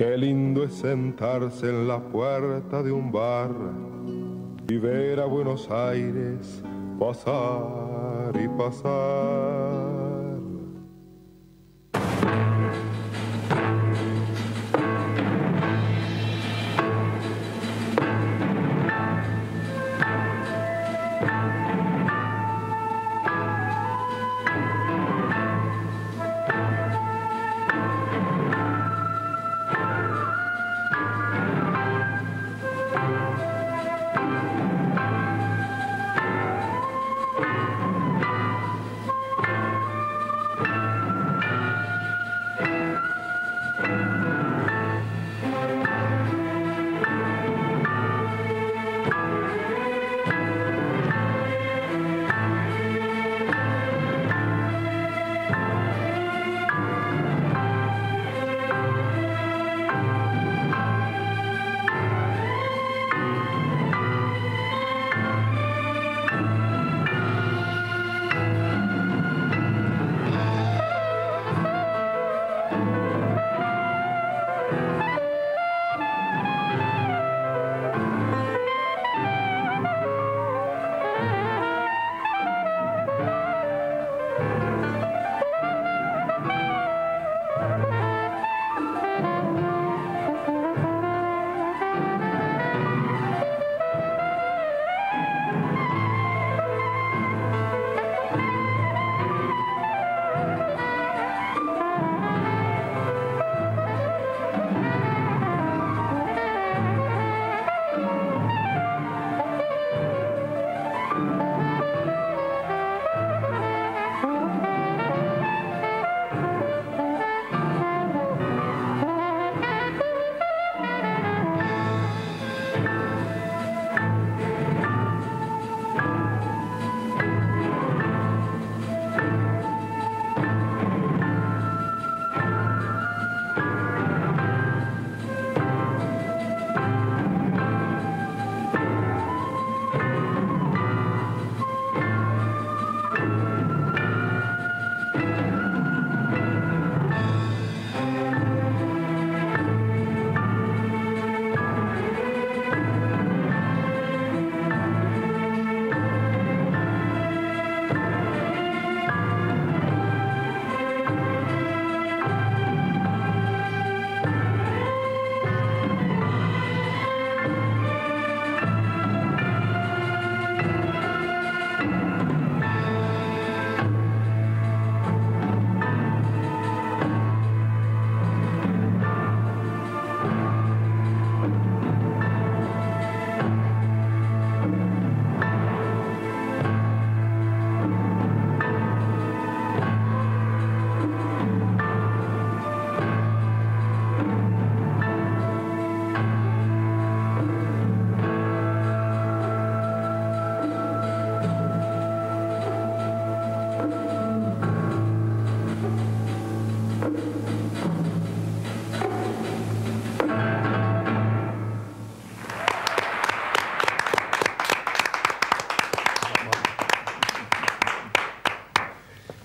Qué lindo es sentarse en la puerta de un bar y ver a Buenos Aires pasar y pasar.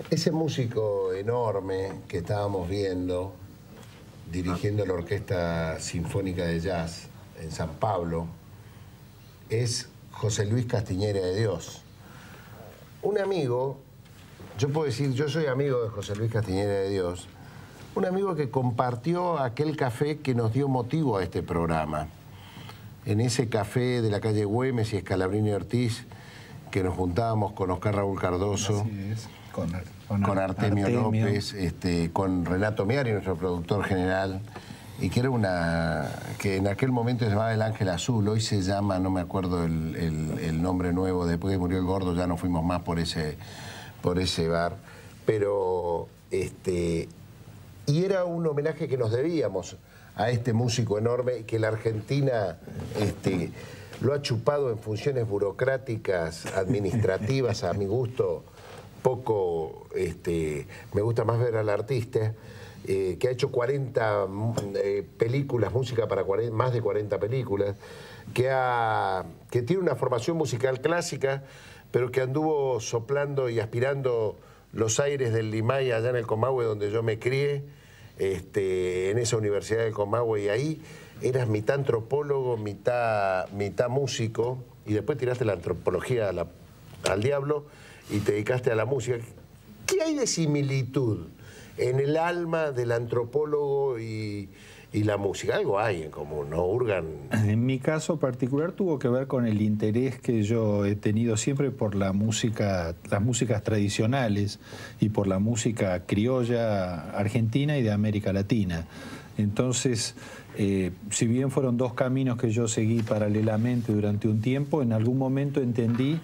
Ese músico enorme que estábamos viendo, dirigiendo la Orquesta Sinfónica de Jazz en San Pablo, es José Luis Castiñeira de Dios. Un amigo, yo puedo decir, yo soy amigo de José Luis Castiñeira de Dios, un amigo que compartió aquel café que nos dio motivo a este programa. En ese café de la calle Güemes y Scalabrini Ortiz, que nos juntábamos con Oscar Raúl Cardoso, así es. Con Artemio López, con Renato Miari, nuestro productor general, y que era que en aquel momento se llamaba El Ángel Azul, hoy se llama, no me acuerdo el nombre nuevo, después que murió el Gordo ya no fuimos más por ese bar, pero y era un homenaje que nos debíamos a este músico enorme que la Argentina lo ha chupado en funciones burocráticas, administrativas, a mi gusto. Poco, me gusta más ver al artista, que ha hecho 40 películas, música para más de 40 películas, que tiene una formación musical clásica, pero que anduvo soplando y aspirando los aires del Limay allá en el Comahue, donde yo me crié, en esa Universidad del Comahue, y ahí eras mitad antropólogo, mitad músico, y después tiraste la antropología al diablo y te dedicaste a la música. ¿Qué hay de similitud en el alma del antropólogo y la música? Algo hay en común, ¿no? Hurgan. En mi caso particular tuvo que ver con el interés que yo he tenido siempre por la música, las músicas tradicionales y por la música criolla argentina y de América Latina. Entonces, si bien fueron dos caminos que yo seguí paralelamente durante un tiempo, en algún momento entendí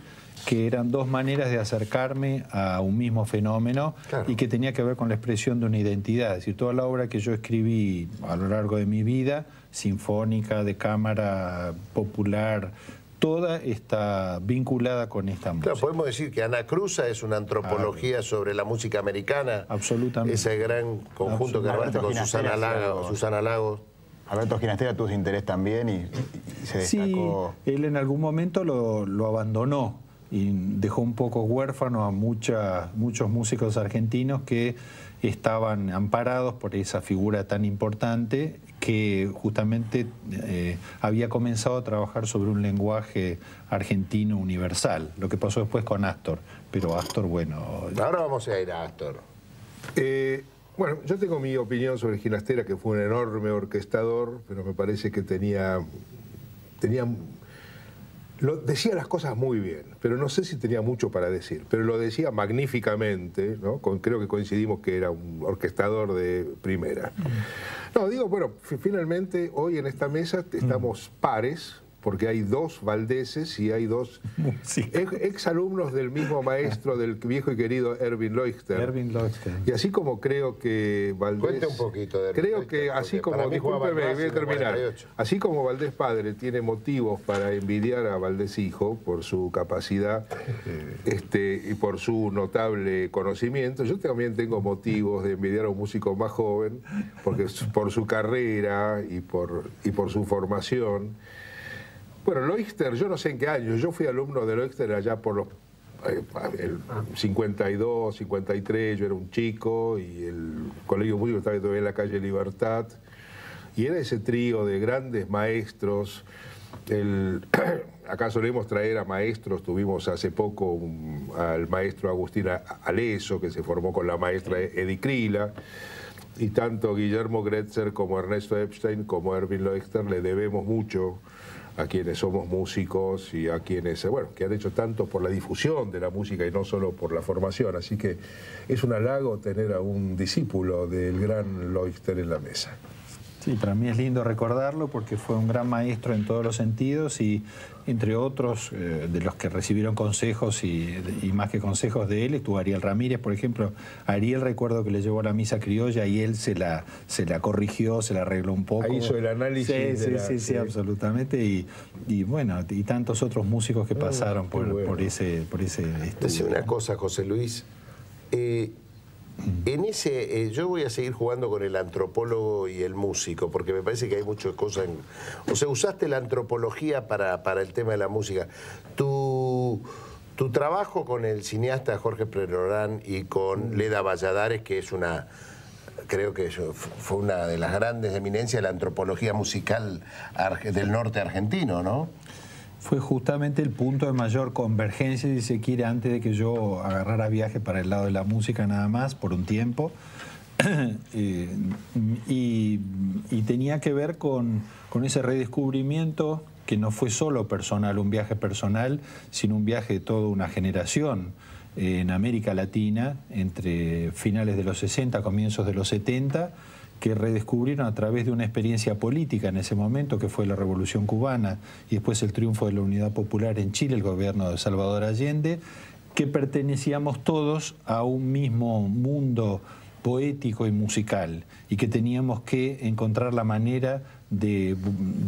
que eran dos maneras de acercarme a un mismo fenómeno, claro, y que tenía que ver con la expresión de una identidad. Es decir, toda la obra que yo escribí a lo largo de mi vida, sinfónica, de cámara, popular, toda está vinculada con esta música. Claro, podemos decir que Anacruza es una antropología sobre la música americana. Absolutamente. Ese gran conjunto que armaste con Susana Lagos. Alberto Ginastera tuvo ese interés también y se destacó. Sí, él en algún momento lo abandonó y dejó un poco huérfano a muchos músicos argentinos que estaban amparados por esa figura tan importante, que justamente había comenzado a trabajar sobre un lenguaje argentino universal. Lo que pasó después con Astor, pero Astor, bueno... Ahora vamos a ir a Astor. Bueno, yo tengo mi opinión sobre Ginastera, que fue un enorme orquestador, pero me parece que decía las cosas muy bien, pero no sé si tenía mucho para decir, pero lo decía magníficamente, ¿no? Creo que coincidimos que era un orquestador de primera. No, digo, bueno, finalmente hoy en esta mesa estamos pares, porque hay dos Valdeses y hay dos exalumnos del mismo maestro, del viejo y querido Erwin Leuchter. Y así como creo que Valdés... Cuente un poquito de Erwin Creo que así como... Discúlpeme, voy a terminar. Así como Valdés padre tiene motivos para envidiar a Valdés hijo por su capacidad y por su notable conocimiento, yo también tengo motivos de envidiar a un músico más joven, porque por su carrera y por su formación. Bueno, Leuchter, yo no sé en qué año, yo fui alumno de Leuchter allá por los el 52, 53, yo era un chico y el colegio músico estaba todavía en la calle Libertad, y era ese trío de grandes maestros. Acá solemos traer a maestros, tuvimos hace poco al maestro Agustín Aleso, que se formó con la maestra Edith Krila, y tanto Guillermo Gretzer como Ernesto Epstein como Erwin Leuchter le debemos mucho a quienes somos músicos y a quienes, bueno, que han hecho tanto por la difusión de la música y no solo por la formación. Así que es un halago tener a un discípulo del gran Leuchter en la mesa. Sí, para mí es lindo recordarlo porque fue un gran maestro en todos los sentidos y entre otros de los que recibieron consejos y más que consejos de él estuvo Ariel Ramírez, por ejemplo. A Ariel recuerdo que le llevó la misa criolla y él se la corrigió, se la arregló un poco. Ahí hizo el análisis. Sí, absolutamente. Y bueno, y tantos otros músicos que pasaron por ese estudio. Decía una cosa, José Luis. Yo voy a seguir jugando con el antropólogo y el músico, porque me parece que hay muchas cosas o sea, usaste la antropología para el tema de la música. Tu trabajo con el cineasta Jorge Prelorán y con Leda Valladares, que es creo que fue una de las grandes eminencias de la antropología musical del norte argentino, ¿no? Fue justamente el punto de mayor convergencia, si se quiere, antes de que yo agarrara viaje para el lado de la música nada más, por un tiempo. Y tenía que ver con ese redescubrimiento que no fue solo personal, un viaje personal, sino un viaje de toda una generación en América Latina, entre finales de los 60, comienzos de los 70, que redescubrieron a través de una experiencia política en ese momento, que fue la Revolución Cubana, y después el triunfo de la Unidad Popular en Chile, el gobierno de Salvador Allende, que pertenecíamos todos a un mismo mundo poético y musical, y que teníamos que encontrar la manera de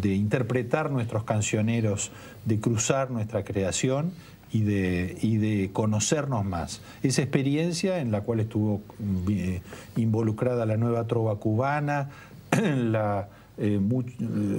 interpretar nuestros cancioneros, de cruzar nuestra creación y de conocernos más. Esa experiencia en la cual estuvo involucrada la nueva trova cubana,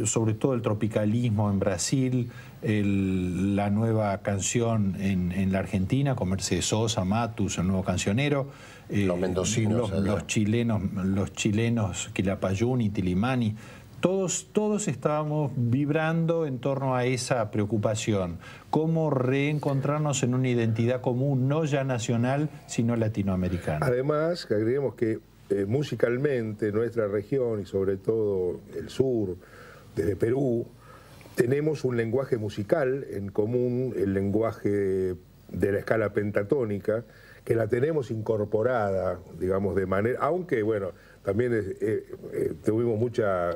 sobre todo el tropicalismo en Brasil, la nueva canción en la Argentina, con Mercedes Sosa, Matus, el nuevo cancionero, los mendocinos, los chilenos, Quilapayún, Tilimani, todos estábamos vibrando en torno a esa preocupación, cómo reencontrarnos en una identidad común, no ya nacional, sino latinoamericana. Además, agreguemos que musicalmente nuestra región y sobre todo el sur, desde Perú, tenemos un lenguaje musical en común, el lenguaje de la escala pentatónica, que la tenemos incorporada, digamos, de manera, aunque bueno, también tuvimos mucha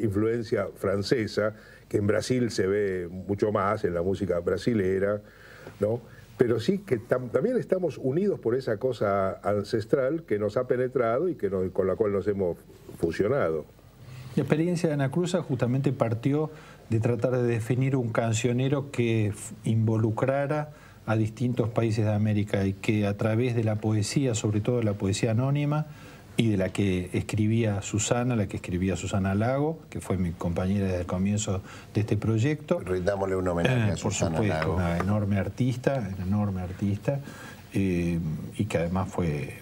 influencia francesa, que en Brasil se ve mucho más, en la música brasilera, ¿no? Pero sí que también estamos unidos por esa cosa ancestral que nos ha penetrado y que con la cual nos hemos fusionado. La experiencia de Ana Cruz justamente partió de tratar de definir un cancionero que involucrara a distintos países de América y que a través de la poesía, sobre todo la poesía anónima, y de la que escribía Susana, Lago, que fue mi compañera desde el comienzo de este proyecto. Rindámosle un homenaje a Susana por supuesto, Lago. Una enorme artista, y que además fue...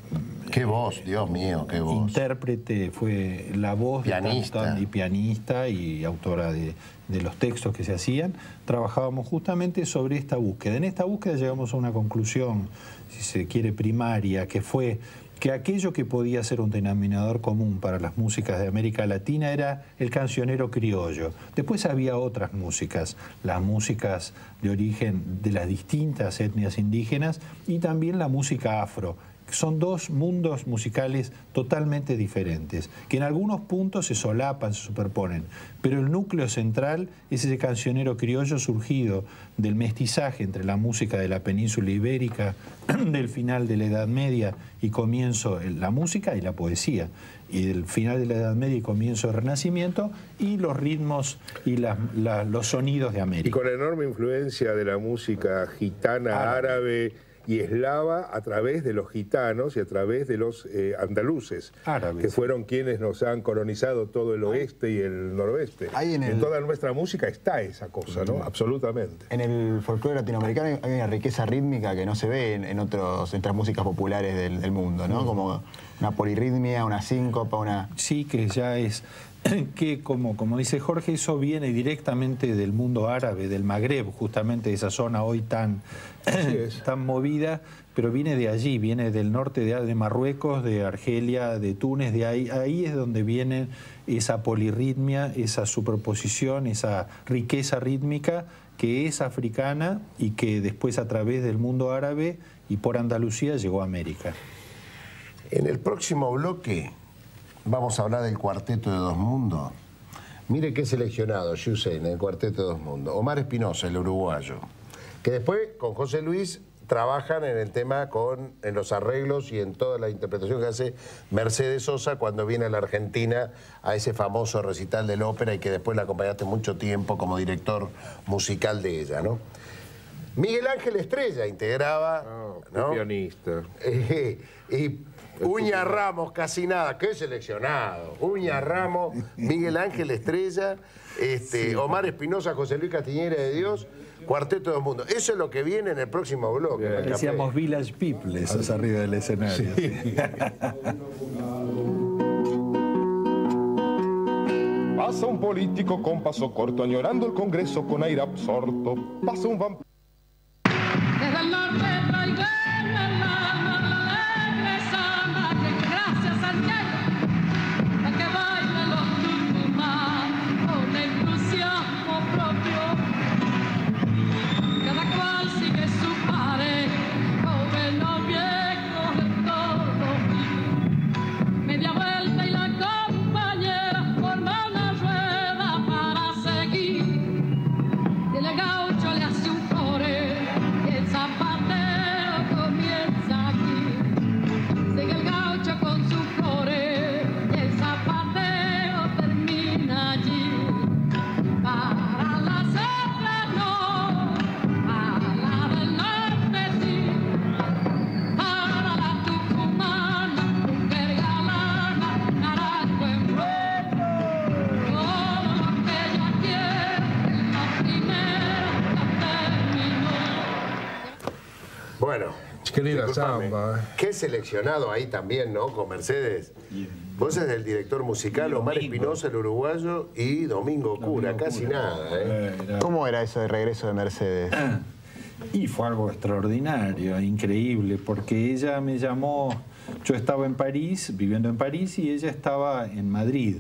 ¡Qué voz, Dios mío, qué voz! Intérprete, fue la voz pianista. Y pianista y autora de los textos que se hacían. Trabajábamos justamente sobre esta búsqueda. En esta búsqueda llegamos a una conclusión, si se quiere, primaria, que fue que aquello que podía ser un denominador común para las músicas de América Latina era el cancionero criollo. Después había otras músicas, las músicas de origen de las distintas etnias indígenas y también la música afro. Son dos mundos musicales totalmente diferentes, que en algunos puntos se solapan, se superponen, pero el núcleo central es ese cancionero criollo surgido del mestizaje entre la música de la península ibérica, del final de la Edad Media y comienzo la música y la poesía, y del final de la Edad Media y comienzo del Renacimiento, y los ritmos y los sonidos de América. Y con la enorme influencia de la música gitana, árabe y eslava a través de los gitanos y a través de los andaluces, árabes, que fueron quienes nos han colonizado todo el oeste y el noroeste. En toda nuestra música está esa cosa, ¿no? Absolutamente. En el folclore latinoamericano hay una riqueza rítmica que no se ve en otras músicas populares del mundo, ¿no? Como una polirritmia, una síncopa, una... Sí, que ya es... que como dice Jorge, eso viene directamente del mundo árabe, del Magreb, justamente de esa zona hoy tan movida, pero viene de allí, viene del norte de Marruecos, de Argelia, de Túnez, de ahí es donde viene esa polirritmia, esa superposición, esa riqueza rítmica que es africana y que después a través del mundo árabe y por Andalucía llegó a América. En el próximo bloque vamos a hablar del Cuarteto de Dos Mundos. Mire qué seleccionado, Yusei, en el Cuarteto de Dos Mundos. Omar Espinosa, el uruguayo, que después con José Luis trabajan en el tema, en los arreglos y en toda la interpretación que hace Mercedes Sosa cuando viene a la Argentina a ese famoso recital de la ópera y que después la acompañaste mucho tiempo como director musical de ella, ¿no? Miguel Ángel Estrella integraba, ¿no? Pianista. Y Uña Ramos, casi nada, qué seleccionado. Uña Ramos, Miguel Ángel Estrella, Omar Espinosa, José Luis Castiñera de Dios, Cuarteto de Dos Mundos. Eso es lo que viene en el próximo bloque. Decíamos Village People, esos arriba del escenario. Sí. Pasa un político con paso corto, añorando el Congreso con aire absorto. Pasa un vampiro. Desde el norte traigo gracias al cielo, a que bailen los tucumanos con entusiasmo propio. Cada cual sigue su pared, joven o viejo de todo. Media vuelta y la compañera forma una rueda para seguir. Y el gaucho le hace un core y el zapateo comienza aquí. Sigue el gaucho con su core y el zapateo termina allí. Para las otras no, para la del norte sí. Para la tucumana, mujer galana, naranjo en flor. Todo lo que ella quiere, la primera la terminó. Bueno, Qué linda samba. Qué seleccionado ahí también, ¿no? Con Mercedes. Vos sos el director musical, Omar Espinosa, el uruguayo, y Domingo Cura, casi nada, ¿eh? ¿Cómo era eso de regreso de Mercedes? Y fue algo extraordinario, increíble, porque ella me llamó, yo estaba en París, viviendo en París, y ella estaba en Madrid.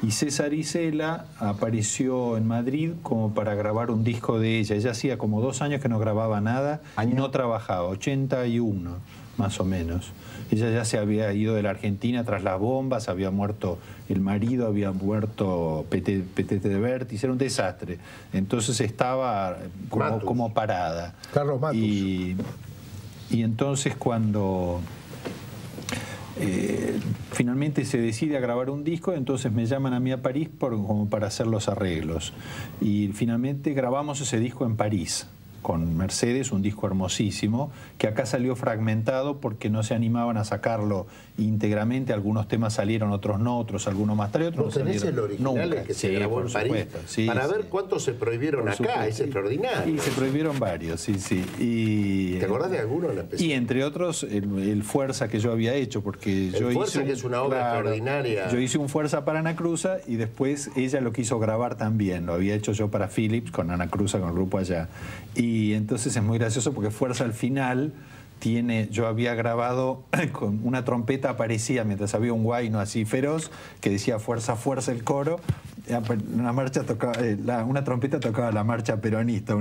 Y César Isela apareció en Madrid como para grabar un disco de ella. Ella hacía como 2 años que no grababa nada, no trabajaba, 81 más o menos. Ella ya se había ido de la Argentina tras las bombas, había muerto el marido, había muerto Petete de Vértiz, era un desastre. Entonces estaba como parada. Carlos Matus. Y entonces cuando finalmente se decide a grabar un disco, entonces me llaman a mí a París como para hacer los arreglos. Y finalmente grabamos ese disco en París, con Mercedes, un disco hermosísimo, que acá salió fragmentado porque no se animaban a sacarlo íntegramente. Algunos temas salieron, otros no, otros algunos más tarde, otros no salieron. ¿Tenés el original nunca. que se grabó en París? Sí, para ver cuántos se prohibieron acá, supuesto. es extraordinario. Y se prohibieron varios, sí. Y, ¿te acordás de alguno en especial? Y entre otros, el Fuerza que yo había hecho, porque yo Fuerza, que es una obra extraordinaria. Yo hice un Fuerza para Ana Cruza y después ella lo quiso grabar también. Lo había hecho yo para Philips, con Ana Cruza, con el grupo allá. Y entonces es muy gracioso porque Fuerza al final yo había grabado con una trompeta, aparecía mientras había un guayno así feroz que decía fuerza, fuerza el coro. Una marcha tocaba, una trompeta tocaba la marcha peronista,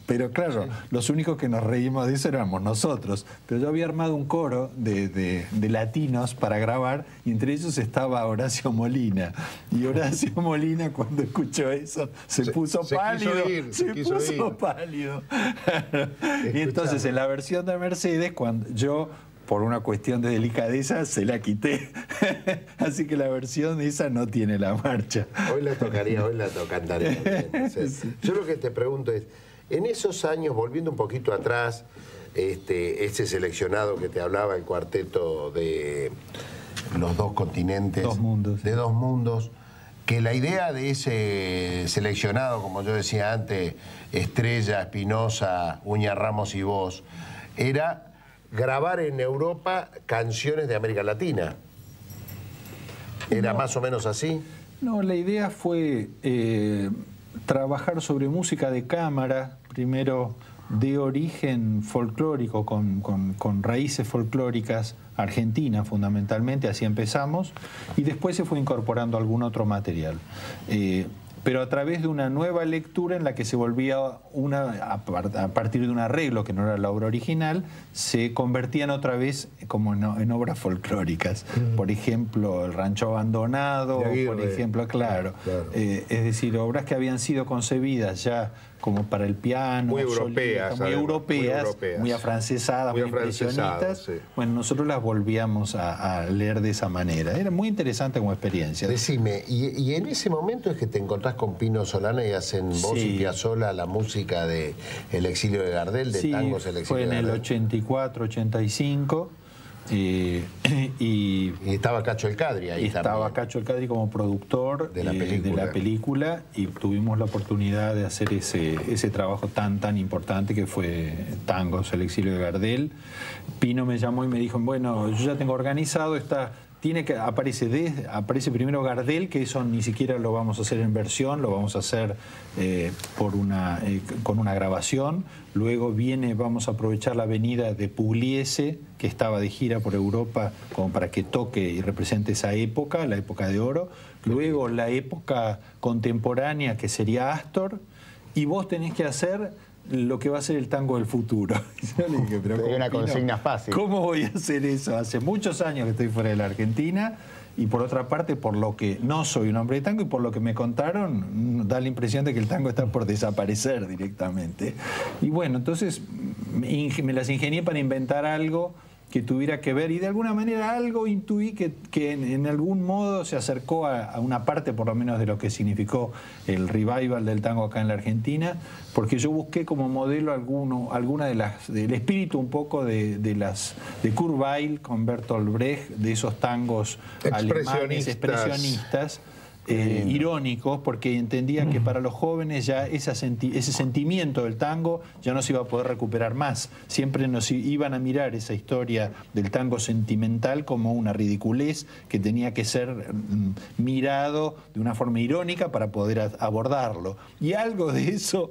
pero claro, los únicos que nos reímos de eso éramos nosotros. Pero yo había armado un coro de latinos para grabar y entre ellos estaba Horacio Molina. Y Horacio Molina cuando escuchó eso se puso pálido. Y entonces en la versión de Mercedes, cuando yo, por una cuestión de delicadeza, se la quité. Así que la versión esa no tiene la marcha. Hoy la cantaría. Sí. Yo lo que te pregunto es, en esos años, volviendo un poquito atrás, ese seleccionado que te hablaba, el cuarteto de los 2 continentes, 2 mundos, de 2 mundos, que la idea de ese seleccionado, como yo decía antes, Estrella, Espinosa, Uña Ramos y vos, era grabar en Europa canciones de América Latina. ¿Era más o menos así? No, la idea fue trabajar sobre música de cámara, primero de origen folclórico, con raíces folclóricas argentinas fundamentalmente, así empezamos, y después se fue incorporando algún otro material. Pero a través de una nueva lectura en la que se volvía a partir de un arreglo que no era la obra original, se convertían otra vez como en obras folclóricas. Por ejemplo, El Rancho Abandonado, por ejemplo, claro. Es decir, obras que habían sido concebidas ya como para el piano, muy europeas, muy afrancesadas, muy impresionistas. Sí. Bueno, nosotros las volvíamos a leer de esa manera. Era muy interesante como experiencia. Decime, ¿y en ese momento es que te encontrás con Pino Solana y hacen vos y Piazzolla la música de El Exilio de Gardel, de tangos El Exilio de Gardel? Fue en el 84, 85. Y estaba Cacho El Cadri ahí estaba también. Cacho El Cadri como productor de la película y tuvimos la oportunidad de hacer ese trabajo tan importante que fue Tangos, El Exilio de Gardel. Pino me llamó y me dijo, bueno, yo ya tengo organizado aparece primero Gardel, que eso ni siquiera lo vamos a hacer en versión, lo vamos a hacer con una grabación. Luego vamos a aprovechar la venida de Pugliese, que estaba de gira por Europa, como para que toque y represente esa época, la época de oro. Luego la época contemporánea, que sería Astor, y vos tenés que hacer lo que va a ser el tango del futuro. Yo le dije, pero una consigna fácil. ¿Cómo voy a hacer eso? Hace muchos años que estoy fuera de la Argentina y por otra parte, por lo que no soy un hombre de tango y por lo que me contaron, da la impresión de que el tango está por desaparecer directamente. Y bueno, entonces me las ingenié para inventar algo que tuviera que ver, y de alguna manera algo intuí que en algún modo se acercó a una parte por lo menos de lo que significó el revival del tango acá en la Argentina, porque yo busqué como modelo alguna del espíritu un poco de Kurt Weill con Bertolt Brecht, de esos tangos alemanes expresionistas, irónicos, porque entendía que para los jóvenes ya ese sentimiento del tango ya no se iba a poder recuperar más. Siempre nos iban a mirar esa historia del tango sentimental como una ridiculez que tenía que ser mirado de una forma irónica para poder abordarlo. Y algo de eso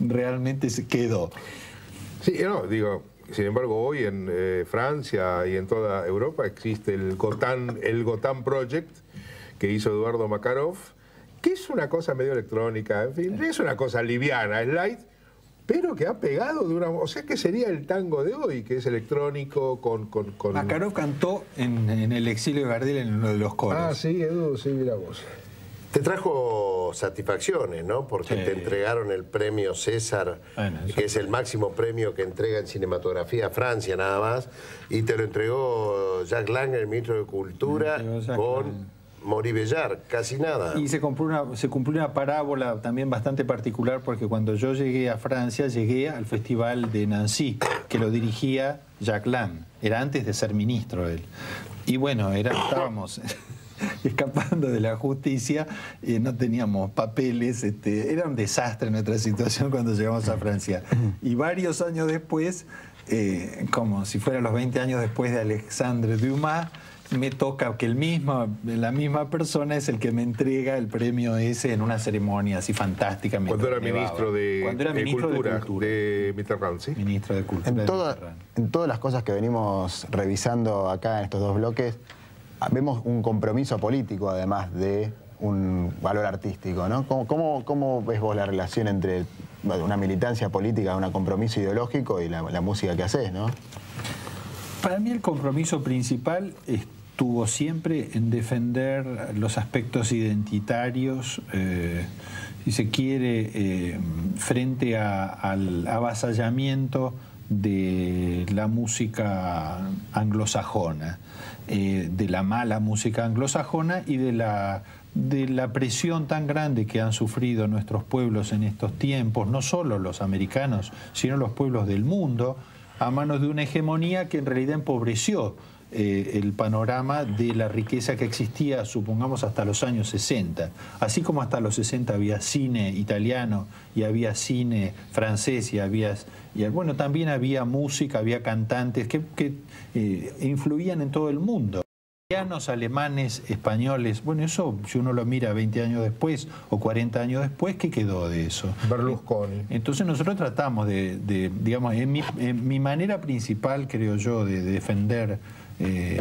realmente se quedó. Sí, no, digo, sin embargo, hoy en Francia y en toda Europa existe el Gotham Project, que hizo Eduardo Makarov, que es una cosa medio electrónica, en fin, es una cosa liviana, es light, pero que ha pegado de una... O sea, que sería el tango de hoy, que es electrónico con... Makarov cantó en el exilio de Gardel en uno de los coros. Ah, sí, Edu, sí, mira vos. Te trajo satisfacciones, ¿no? Porque te entregaron el premio César, que es el máximo premio que entrega en cinematografía Francia nada más, y te lo entregó Jack Lang, el ministro de Cultura, con Maurice Béjart, casi nada. Y se cumplió una parábola también bastante particular, porque cuando yo llegué a Francia, llegué al Festival de Nancy, que lo dirigía Jack Lang. Era antes de ser ministro él. Y bueno, estábamos... escapando de la justicia, no teníamos papeles, era un desastre nuestra situación cuando llegamos a Francia. Y varios años después, como si fuera los 20 años después de Alexandre Dumas, me toca que la misma persona es el que me entrega el premio ese en una ceremonia así fantástica. Cuando era ministro de Cultura de Mitterrand, ¿sí? Ministro de Cultura. En todas las cosas que venimos revisando acá en estos dos bloques, vemos un compromiso político, además de un valor artístico, ¿no? ¿Cómo ves vos la relación entre una militancia política, un compromiso ideológico y la música que haces, ¿no? Para mí el compromiso principal estuvo siempre en defender los aspectos identitarios, si se quiere, frente al avasallamiento de la música anglosajona, de la mala música anglosajona y de la presión tan grande que han sufrido nuestros pueblos en estos tiempos, no solo los americanos, sino los pueblos del mundo, a manos de una hegemonía que en realidad empobreció el panorama de la riqueza que existía, supongamos, hasta los años 60. Así como hasta los 60 había cine italiano y había cine francés bueno, también había música, había cantantes que influían en todo el mundo. Italianos, alemanes, españoles, bueno, eso si uno lo mira 20 años después o 40 años después, ¿qué quedó de eso? Berlusconi. Entonces nosotros tratamos digamos, en mi manera principal, creo yo, de defender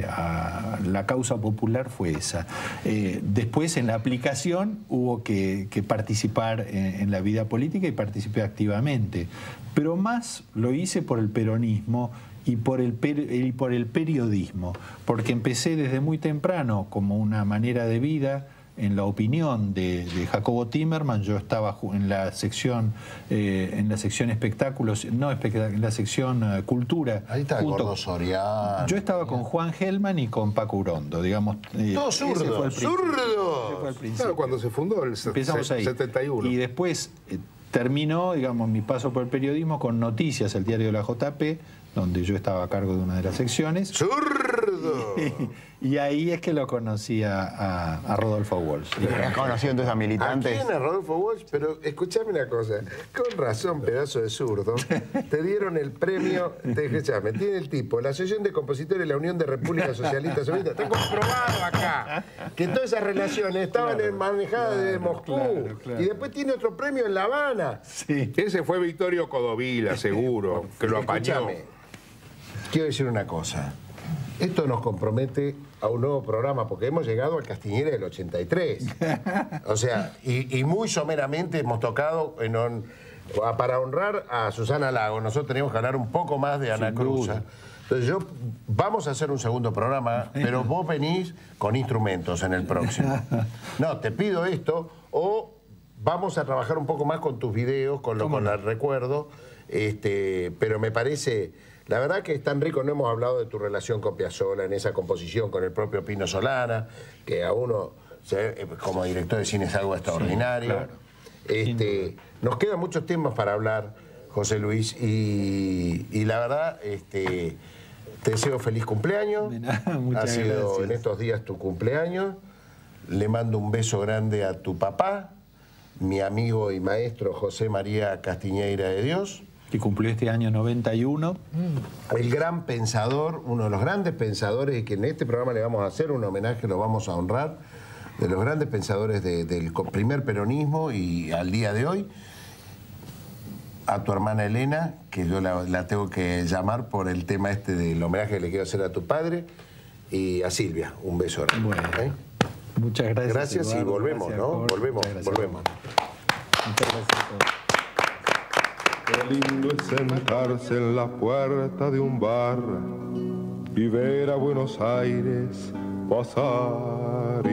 a la causa popular fue esa. Después en la aplicación hubo que participar en la vida política y participé activamente, pero más lo hice por el peronismo y por el periodismo, porque empecé desde muy temprano como una manera de vida. En la opinión de Jacobo Timerman, yo estaba en la sección espectáculos, en la sección cultura. Ahí está el Gordo Soriano. Yo estaba con Juan Gelman y con Paco Urondo, digamos. Todo zurdo, zurdo. Claro, cuando se fundó el 71. Y después terminó, digamos, mi paso por el periodismo con Noticias, el diario de la JP, donde yo estaba a cargo de una de las secciones. ¡Zurdo! Y ahí es que lo conocí a Rodolfo Walsh. ¿Has conocido entonces a militantes? ¿A quién? A Rodolfo Walsh, pero escuchame una cosa. Con razón, pedazo de zurdo. Te dieron el premio, escuchame, tiene el tipo, la Asociación de Compositores de la Unión de Repúblicas Socialistas Soviéticas. Está comprobado acá que todas esas relaciones estaban manejadas desde Moscú. Claro. Y después tiene otro premio en La Habana. Sí. Ese fue Vittorio Codovila, seguro, que lo apañó. Quiero decir una cosa. Esto nos compromete a un nuevo programa, porque hemos llegado al Castiñera del 83. O sea, y muy someramente hemos tocado para honrar a Susana Lago. Nosotros teníamos que hablar un poco más de Ana Cruz. Entonces vamos a hacer un segundo programa, pero vos venís con instrumentos en el próximo. No, te pido esto, o vamos a trabajar un poco más con tus videos, con el recuerdo, pero me parece... La verdad que es tan rico, no hemos hablado de tu relación con Piazzolla en esa composición, con el propio Pino Solana, que a uno, como director de cine, es algo extraordinario. Sí, claro. Nos quedan muchos temas para hablar, José Luis, y la verdad, te deseo feliz cumpleaños. Muchas ha sido gracias. En estos días tu cumpleaños. Le mando un beso grande a tu papá, mi amigo y maestro José María Castiñeira de Dios. Que cumplió este año 91. El gran pensador, uno de los grandes pensadores, y que en este programa le vamos a hacer un homenaje, lo vamos a honrar, de los grandes pensadores del primer peronismo y al día de hoy. A tu hermana Elena, que yo la tengo que llamar por el tema este del homenaje que le quiero hacer a tu padre, y a Silvia, un beso grande. Bueno, muchas gracias. Gracias, Eduardo, y volvemos, gracias, ¿no? Jorge. Volvemos. Muchas gracias a todos. Qué lindo es sentarse en la puerta de un bar y ver a Buenos Aires pasar.